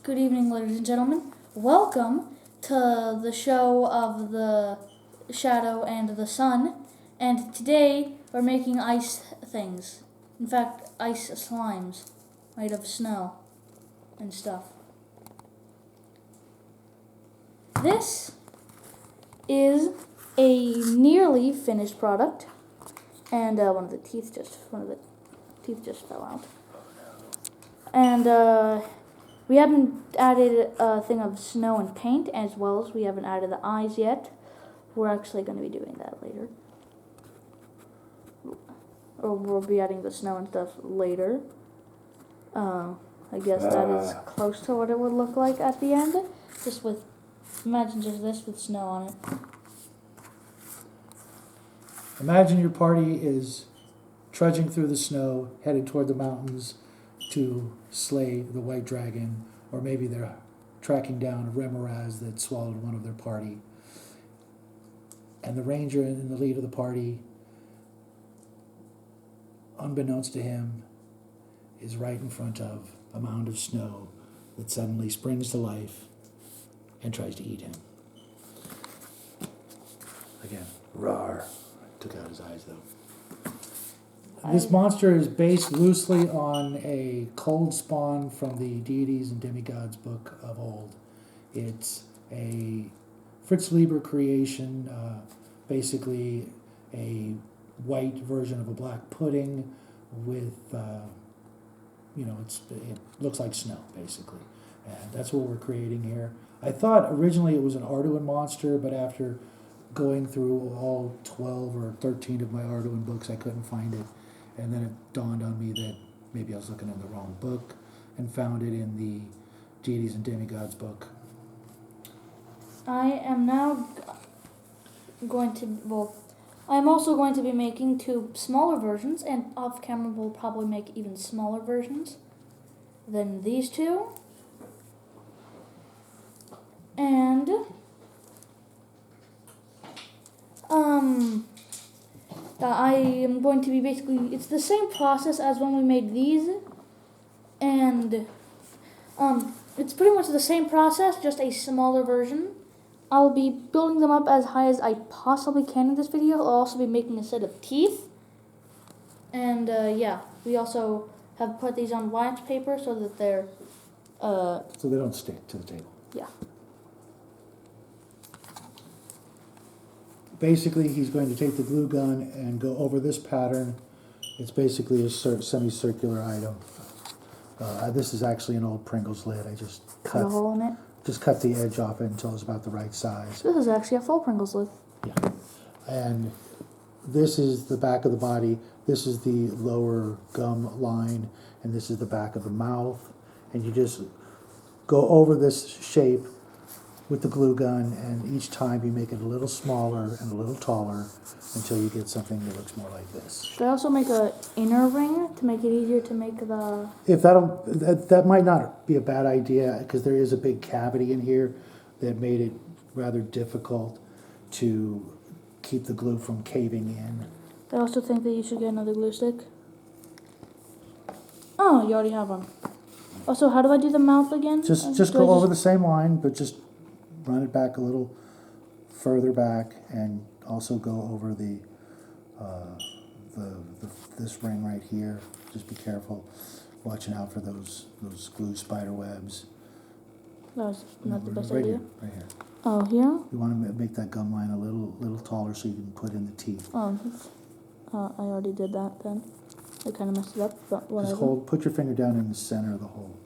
Good evening, ladies and gentlemen. Welcome to the show of the shadow and the sun. And today we're making ice things. In fact, ice slimes made of snow and stuff. This is a nearly finished product, and one of the teeth just fell out. And we haven't added a thing of snow and paint, as well as we haven't added the eyes yet. We're actually going to be doing that later. Or we'll be adding the snow and stuff later. I guess that is close to what it would look like at the end. Imagine just this with snow on it. Imagine your party is trudging through the snow, headed toward the mountains to slay the white dragon, or maybe they're tracking down a remoraz that swallowed one of their party. And the ranger in the lead of the party, unbeknownst to him, is right in front of a mound of snow that suddenly springs to life and tries to eat him. Again, roar. Took out his eyes, though. This monster is based loosely on a cold spawn from the deities and demigods book of old. It's a Fritz Lieber creation, basically a white version of a black pudding with, it looks like snow, basically. And that's what we're creating here. I thought originally it was an Arduin monster, but after going through all 12 or 13 of my Arduin books, I couldn't find it. And then it dawned on me that maybe I was looking in the wrong book and found it in the Deities and Demigods book. I am now I'm also going to be making two smaller versions, and off camera we'll probably make even smaller versions than these two. And I am going to be it's the same process as when we made these, and it's pretty much the same process, just a smaller version. I'll be building them up as high as I possibly can in this video. I'll also be making a set of teeth, and we also have put these on wax paper so that they're so they don't stick to the table. Yeah. Basically, he's going to take the glue gun and go over this pattern. It's basically a semicircular item. This is actually an old Pringles lid. I just cut a hole in it. Just cut the edge off it until it's about the right size. This is actually a full Pringles lid. Yeah. And this is the back of the body. This is the lower gum line, and this is the back of the mouth. And you just go over this shape with the glue gun, and each time you make it a little smaller and a little taller until you get something that looks more like this. Should I also make an inner ring to make it easier to make the... That might not be a bad idea, because there is a big cavity in here that made it rather difficult to keep the glue from caving in. I also think that you should get another glue stick. Oh, you already have one. Also, how do I do the mouth again? Just go over the same line, but just run it back a little further back, and also go over this ring right here. Just be careful, watching out for those glue spider webs. That was not the best right idea. Here, right here. Oh, here? You want to make that gum line a little taller so you can put in the teeth. Oh, I already did that then. I kind of messed it up, but whatever. Just put your finger down in the center of the hole.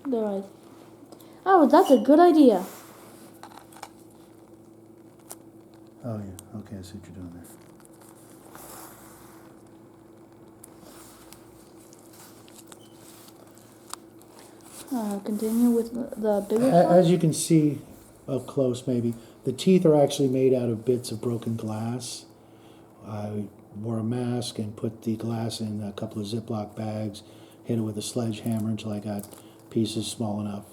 There, oh, that's a good idea. Oh, yeah. Okay, I see what you're doing there. Continue with the bigger As you can see up close, maybe, the teeth are actually made out of bits of broken glass. I wore a mask and put the glass in a couple of Ziploc bags, hit it with a sledgehammer until I got pieces small enough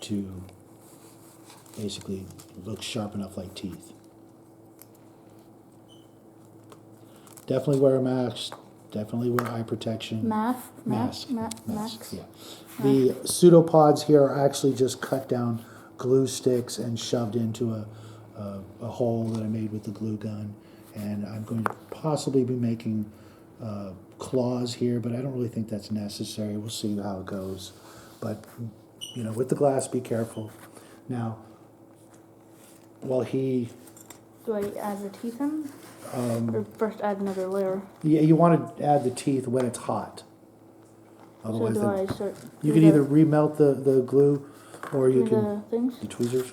to basically look sharp enough like teeth. Definitely wear a mask. Definitely wear eye protection. Masks. Yeah. The pseudopods here are actually just cut down glue sticks and shoved into a hole that I made with the glue gun. And I'm going to possibly be making claws here, but I don't really think that's necessary. We'll see how it goes. But, you know, with the glass, be careful. Now, while he... Do I add the teeth in? Or first add another layer? Yeah, you want to add the teeth when it's hot. Otherwise, So do I start... you can either remelt the glue, or you can... the things? The tweezers.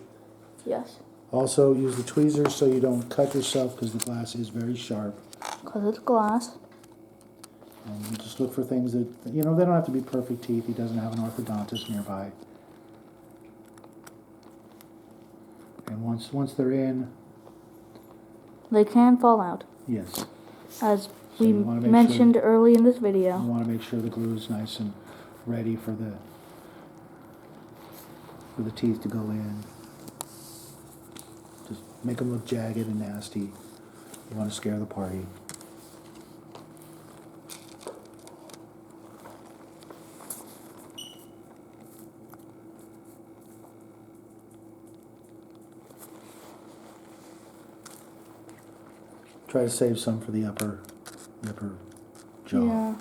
Yes. Also, use the tweezers so you don't cut yourself, because the glass is very sharp. Because it's glass. And you just look for things that, you know, they don't have to be perfect teeth. He doesn't have an orthodontist nearby. And once they're in... They can fall out. Yes. As So we you wanna make mentioned sure, early in this you video. want to make sure the glue is nice and ready for the teeth to go in. Just make them look jagged and nasty. You want to scare the party. Try to save some for the upper jaw. Yeah.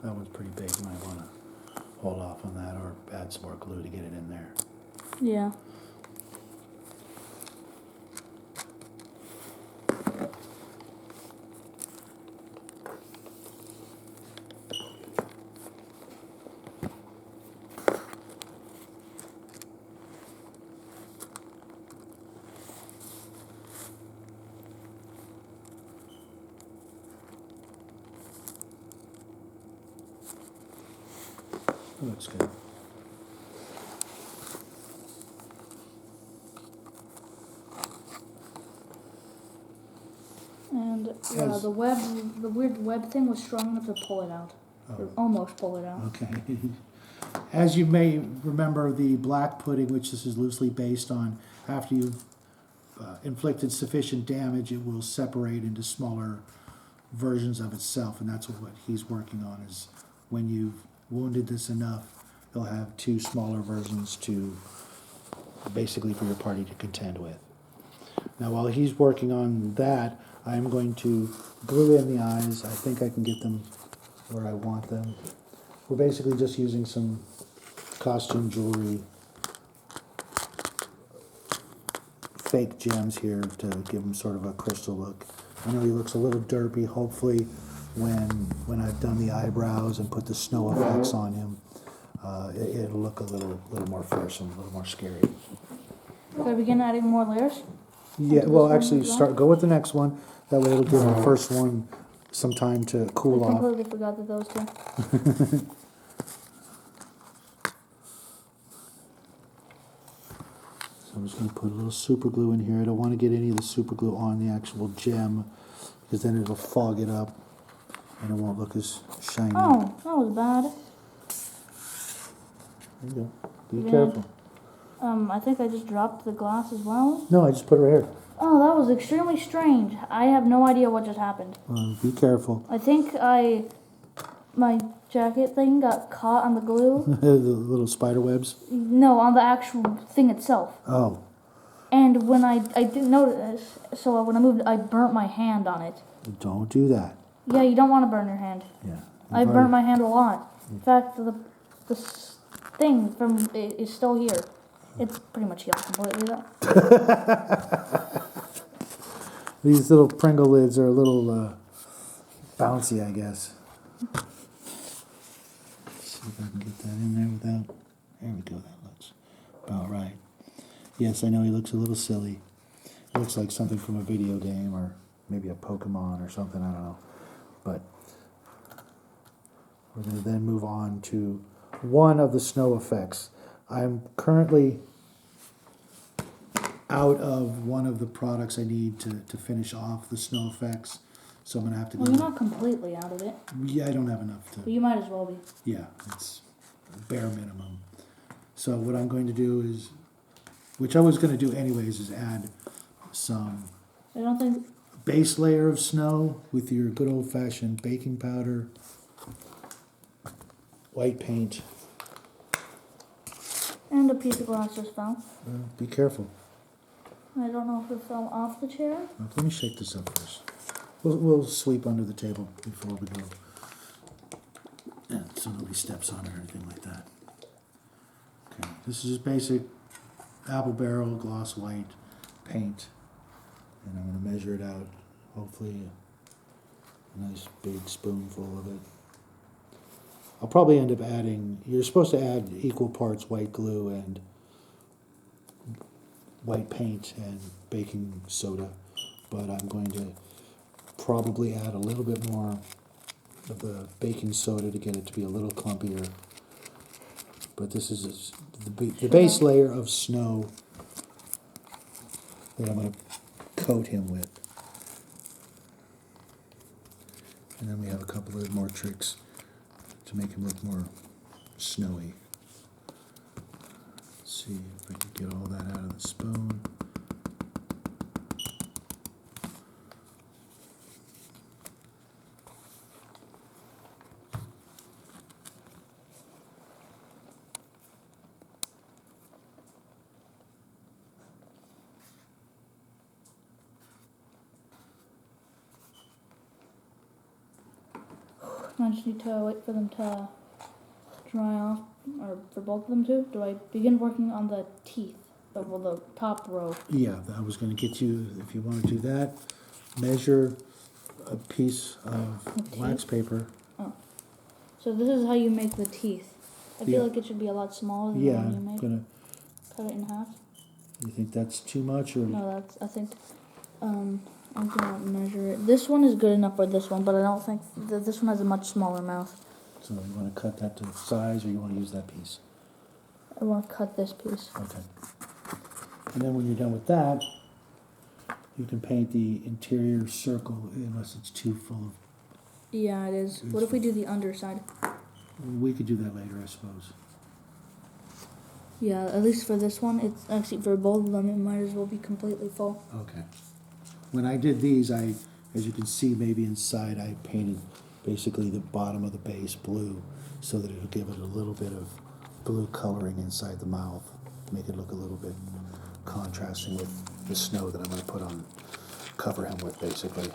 That one's pretty big. You might want to hold off on that or add some more glue to get it in there. Yeah. Looks good. And As- the weird web thing was strong enough to pull it out. Or Oh, almost pull it out. okay. As you may remember, the black pudding, which this is loosely based on, after you've inflicted sufficient damage, it will separate into smaller versions of itself, and that's what he's working on. Is when you've wounded this enough, you'll have two smaller versions to basically for your party to contend with. Now, while he's working on that, I'm going to glue in the eyes. I think I can get them where I want them. We're basically just using some costume jewelry, fake gems here to give him sort of a crystal look. I know he looks a little derpy. Hopefully, when I've done the eyebrows and put the snow effects on him, it'll look a little more fearsome, a little more scary. Should I begin adding more layers? Yeah, Into well, this one actually, as well? go with the next one. That way, it'll give the first one some time to cool I off. completely forgot that those two. So I'm just going to put a little super glue in here. I don't want to get any of the super glue on the actual gem because then it'll fog it up and it won't look as shiny. Oh, that was bad. There you go. Be Yeah. careful. I think I just dropped the glass as well. No, I just put it right here. Oh, that was extremely strange. I have no idea what just happened. Be careful. I think my jacket thing got caught on the glue. The little spider webs. No, on the actual thing itself. Oh, And when I didn't notice, so when I moved, I burnt my hand on it. don't do that. Yeah, you don't want to burn your hand. Yeah. I burnt my hand a lot. In fact, the thing from it is still here. It's pretty much healed completely though. These little Pringle lids are a little bouncy, I guess. Let's see if I can get that in there without... There we go, that looks about right. Yes, I know he looks a little silly. It looks like something from a video game or maybe a Pokemon or something, I don't know. But we're going to then move on to one of the snow effects. I'm currently out of one of the products I need to finish off the snow effects. So I'm going to have to go... Well, you're not completely out of it. Yeah, I don't have enough to... But you might as well be. Yeah, it's bare minimum. So what I'm going to do is, which I was going to do anyways, is add some I don't think base layer of snow with your good old-fashioned baking powder, white paint. And a piece of glass just fell. Be careful. I don't know if it fell off the chair. Let me shake this up first. We'll sweep under the table before we go. Yeah, so nobody steps on it or anything like that. Okay, this is just basic apple barrel gloss white paint, and I'm going to measure it out. Hopefully, a nice big spoonful of it. I'll probably end up adding. You're supposed to add equal parts white glue and white paint and baking soda, but I'm going to probably add a little bit more of the baking soda to get it to be a little clumpier. But this is the base layer of snow that I'm going to coat him with. And then we have a couple of more tricks to make him look more snowy. Let's see if I can get all that out of the spoon. I just need to wait for them to dry off, or for both of them to. Do I begin working on the teeth, the top row? Yeah, I was going to get you, if you want to do that, measure a piece of wax paper. Oh. So this is how you make the teeth. I feel Yeah. like it should be a lot smaller than Yeah, the one you I'm made. going Cut it in half. to, you think that's too much? Or No, I think, I'm gonna measure it. This one is good enough for this one, but I don't think that this one has a much smaller mouth. So you want to cut that to size, or you want to use that piece? I want to cut this piece. Okay. And then when you're done with that, you can paint the interior circle, unless it's too full of. Yeah, it is. What if we do the underside? We could do that later, I suppose. Yeah, at least for this one, it's actually for both of them, it might as well be completely full. Okay. When I did these, as you can see, maybe inside, I painted basically the bottom of the base blue so that it'll give it a little bit of blue coloring inside the mouth, make it look a little bit contrasting with the snow that I'm going to put on, cover him with, basically.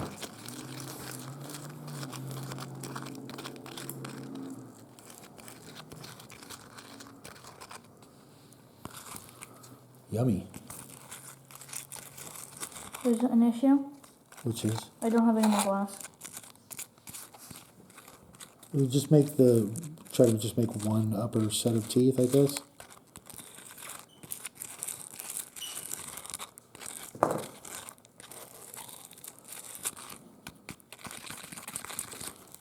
Yummy. There's an issue. Which is? I don't have any more glass. We'll just try to just make one upper set of teeth, I guess.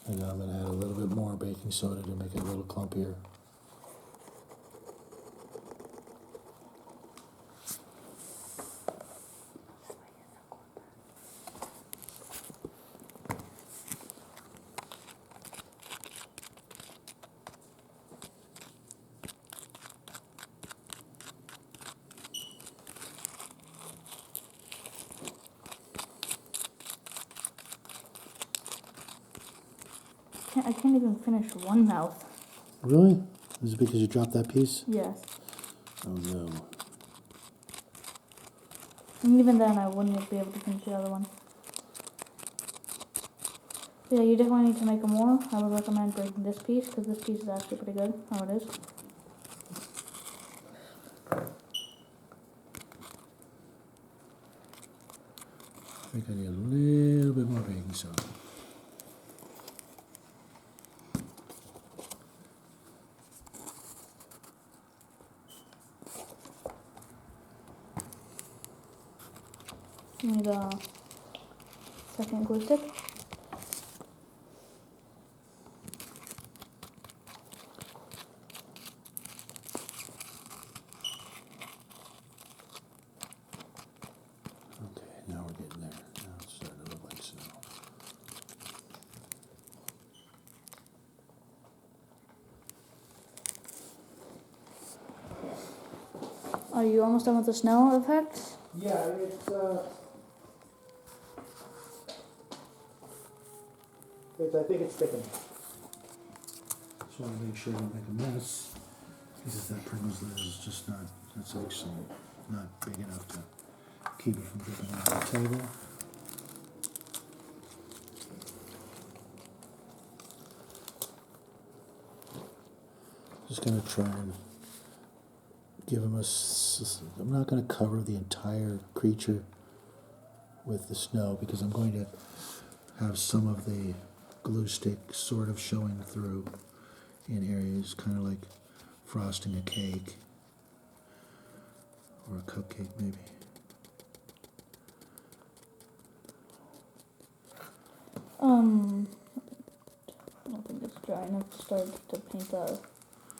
And I'm going to add a little bit more baking soda to make it a little clumpier. I can't even finish one mouth. Really? Is it because you dropped that piece? Yes. Oh no. And even then, I wouldn't be able to finish the other one. Yeah, you definitely need to make more. I would recommend breaking this piece, because this piece is actually pretty good, how it is. I think I need a little bit more baking soda. You need a second glue stick. Okay, now we're getting there. Now it's starting to look like snow. Are you almost done with the snow effects? Yeah, it's I think it's thick enough. Just want to make sure I don't make a mess. Because that Pringles lid is just not, that's actually not big enough to keep it from dripping on the table. Just going to try and give him I'm not going to cover the entire creature with the snow because I'm going to have some of the glue stick sort of showing through in areas, kind of like frosting a cake or a cupcake maybe. I don't think it's dry enough to start to paint the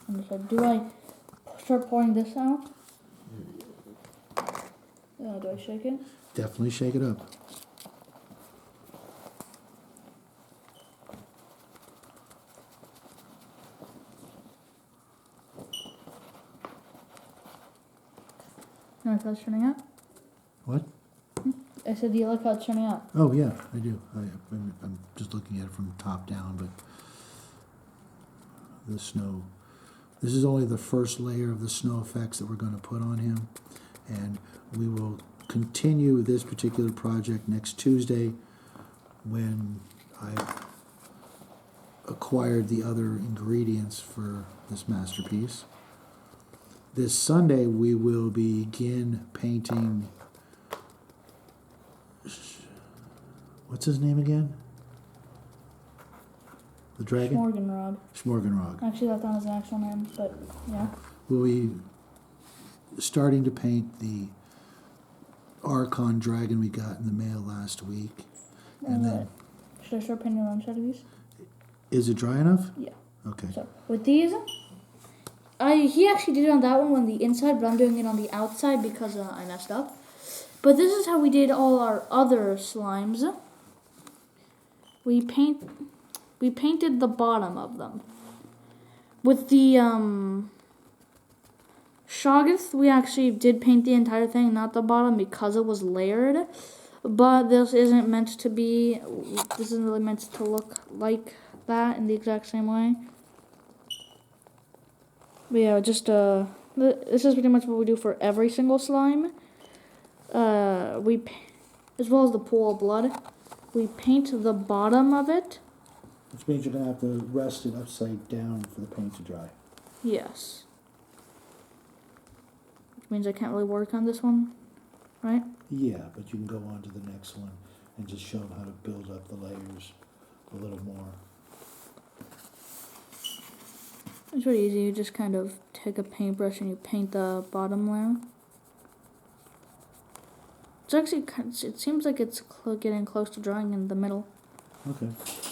underside. Do I start pouring this out? Do I shake it? Definitely shake it up. You like how it's turning out? What? I said, do you like how it's turning out? Oh yeah, I do. I'm just looking at it from top down, but the snow. This is only the first layer of the snow effects that we're going to put on him, and we will continue this particular project next Tuesday when I've acquired the other ingredients for this masterpiece. This Sunday we will begin painting. What's his name again? The dragon? Schmorgenrog. Actually, that's not his actual name, but yeah. We'll be starting to paint the Archon dragon we got in the mail last week. And then, should I start painting the inside of these? is it dry enough? Yeah. Okay. So with these, he actually did it on that one on the inside, but I'm doing it on the outside because I messed up. But this is how we did all our other slimes. We painted the bottom of them. With the Shoggoth, we actually did paint the entire thing, not the bottom, because it was layered. But this isn't really meant to look like that in the exact same way. But yeah, just this is pretty much what we do for every single slime. As well as the pool of blood, we paint the bottom of it. Which means you're going to have to rest it upside down for the paint to dry. Yes. Which means I can't really work on this one, right? Yeah, but you can go on to the next one and just show them how to build up the layers a little more. It's pretty easy. You just kind of take a paintbrush and you paint the bottom layer. It's actually, it seems like it's getting close to drying in the middle. Okay.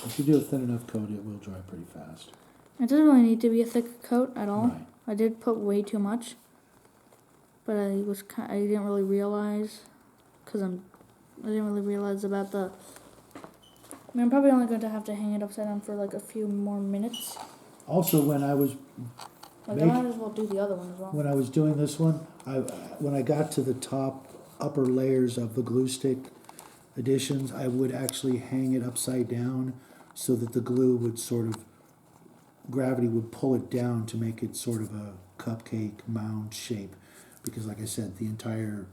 If you do a thin enough coat, it will dry pretty fast. It doesn't really need to be a thick coat at all. Right. I did put way too much, but I didn't really realize I didn't really realize about the. I'm probably only going to have to hang it upside down for like a few more minutes. Also, when I was I might as well do the other one as well. when I was doing this one, when I got to the upper layers of the glue stick additions, I would actually hang it upside down so that the glue would gravity would pull it down to make it sort of a cupcake mound shape. Because like I said, the entire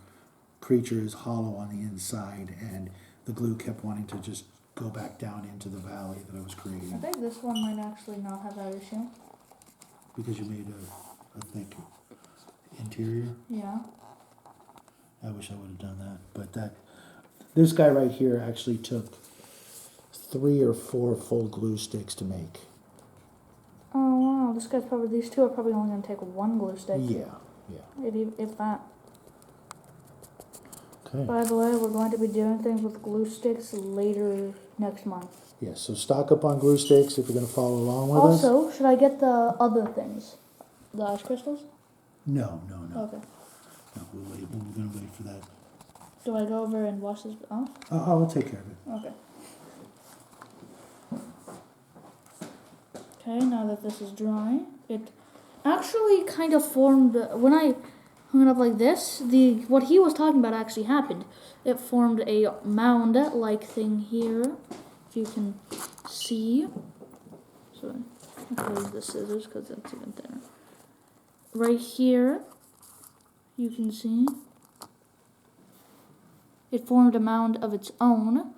creature is hollow on the inside and the glue kept wanting to just go back down into the valley that I was creating. I think this one might actually not have that issue. Because you made a thick interior? Yeah. I wish I would have done that. But this guy right here actually took 3 or 4 full glue sticks to make. Oh wow, these two are probably only going to take one glue stick. Yeah. If that. Okay. By the way, we're going to be doing things with glue sticks later next month. Yeah, so stock up on glue sticks if you're going to follow along with us. Also, should I get the other things? The ice crystals? No. Okay. No, we're going to wait for that. Do I go over and wash this off? I'll take care of it. Okay. Okay, now that this is dry, it actually kind of formed, when I hung it up like this, what he was talking about actually happened. It formed a mound-like thing here, if you can see. So I'll use the scissors because that's even thinner. Right here, you can see it formed a mound of its own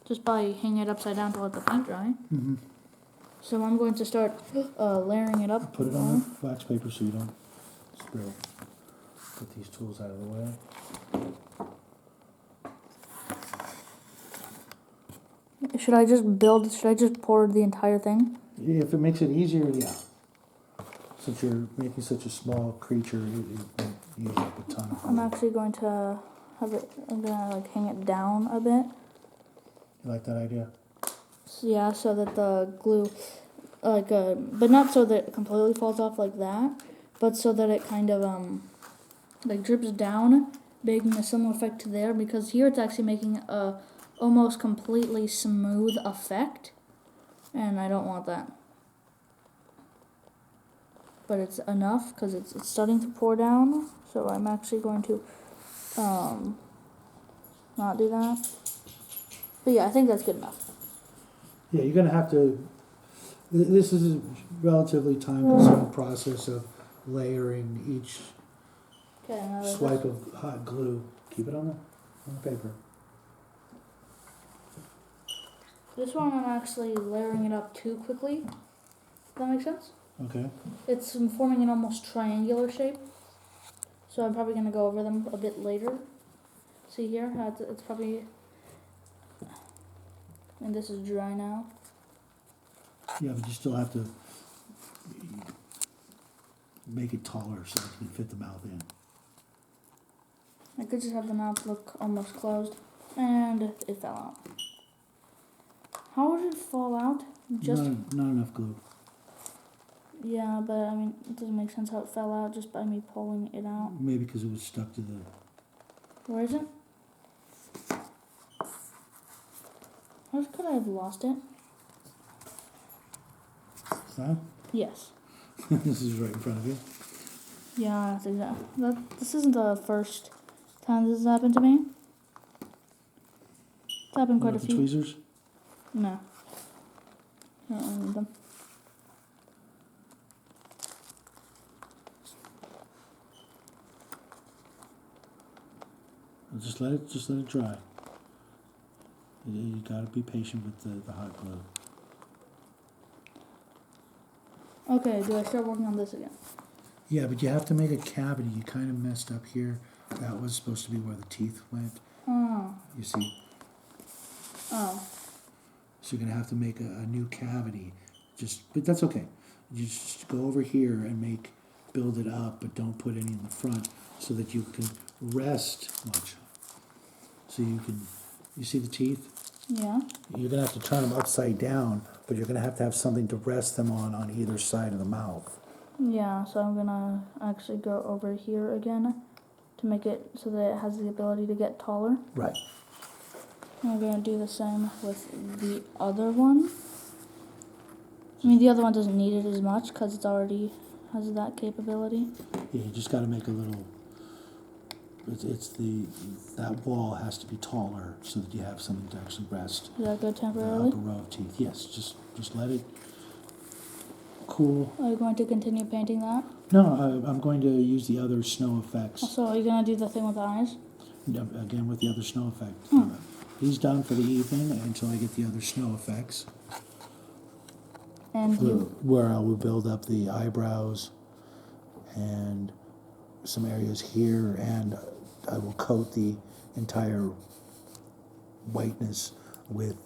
just by hanging it upside down to let the paint dry. Mm-hmm. So I'm going to start layering it up. Put it on the wax paper so you don't spill. Put these tools out of the way. Should I just pour the entire thing? Yeah, if it makes it easier, yeah. Since you're making such a small creature, it won't use up a ton of I'm glue. actually going to I'm gonna like hang it down a bit. You like that idea? So, yeah, so that the glue, but not so that it completely falls off like that, but so that it kind of like drips down, making a similar effect to there. Because here it's actually making a almost completely smooth effect, and I don't want that. But it's enough because it's starting to pour down. So I'm actually going to not do that. But yeah, I think that's good enough. Yeah, you're gonna have to. This is a relatively time-consuming process of layering each Okay, now there's swipe of hot glue. Keep it on the paper. this one I'm actually layering it up too quickly. Does that make sense? Okay. It's forming an almost triangular shape. So I'm probably going to go over them a bit later. See here? How it's probably... And this is dry now. Yeah, but you still have to make it taller so it can fit the mouth in. I could just have the mouth look almost closed. And it fell out. How would it fall out? Just... Not enough glue. Yeah, but I mean, it doesn't make sense how it fell out just by me pulling it out. Maybe because it was stuck to the... Where is it? How could I have lost it? That? Yes. This is right in front of you. Yeah, that's exactly. This isn't the first time this has happened to me. It's happened quite a The few. tweezers? No. I don't need them. Just let it dry. You gotta be patient with the hot glue. Okay, do I start working on this again? Yeah, but you have to make a cavity. You kind of messed up here. That was supposed to be where the teeth went. Oh. You see? Oh. So you're gonna have to make a new cavity. But that's okay. You just go over here and build it up, but don't put any in the front so that you can rest. Watch. So you see the teeth? Yeah. You're gonna have to turn them upside down, but you're gonna have to have something to rest them on either side of the mouth. Yeah, so I'm gonna actually go over here again to make it so that it has the ability to get taller. Right. And I'm gonna do the same with the other one. I mean, the other one doesn't need it as much because it already has that capability. Yeah, you just gotta make a little. That wall has to be taller so that you have something to actually rest. Is that good The temporarily? upper row of teeth. Yes, just let it cool. Are you going to continue painting that? No, I'm going to use the other snow effects. Also, are you going to do the thing with the eyes? Again with the other snow effect. Hmm. He's done for the evening until I get the other snow effects. And you... Where I will build up the eyebrows and some areas here, and I will coat the entire whiteness with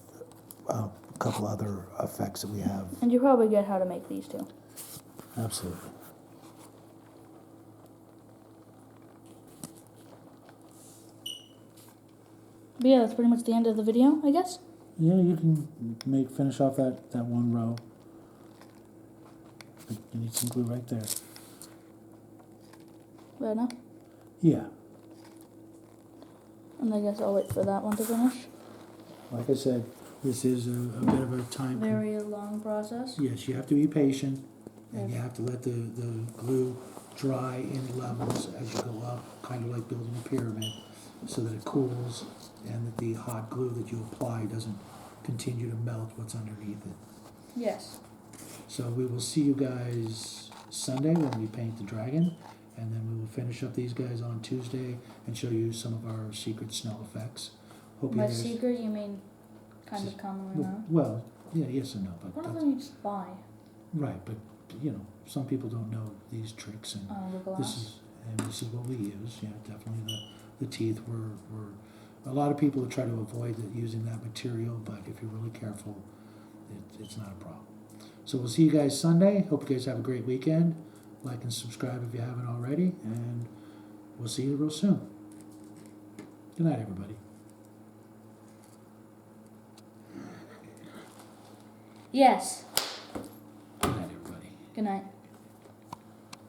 a couple other effects that we have. And you probably get how to make these too. Absolutely. But yeah, that's pretty much the end of the video, I guess. Yeah, you can finish off that one row. But you need some glue right there. Right now. Yeah. And I guess I'll wait for that one to finish. Like I said, this is a bit of a time. Very long process. Yes, you have to be patient, and Yes. you have to let the glue dry in levels as you go up, kind of like building a pyramid, so that it cools and that the hot glue that you apply doesn't continue to melt what's underneath it. Yes. So we will see you guys Sunday when we paint the dragon, and then we will finish up these guys on Tuesday and show you some of our secret snow effects. Hope By you guys. secret, you mean kind of commonly known? Well, yeah, yes and no, but One of that's, them you just buy. right. But some people don't know these tricks, and The glass. this is what we use. Yeah, definitely the teeth were a lot of people try to avoid using that material, but if you're really careful, it's not a problem. So we'll see you guys Sunday. Hope you guys have a great weekend. Like and subscribe if you haven't already, and we'll see you real soon. Good night, everybody. Yes. Good night, everybody. Good night.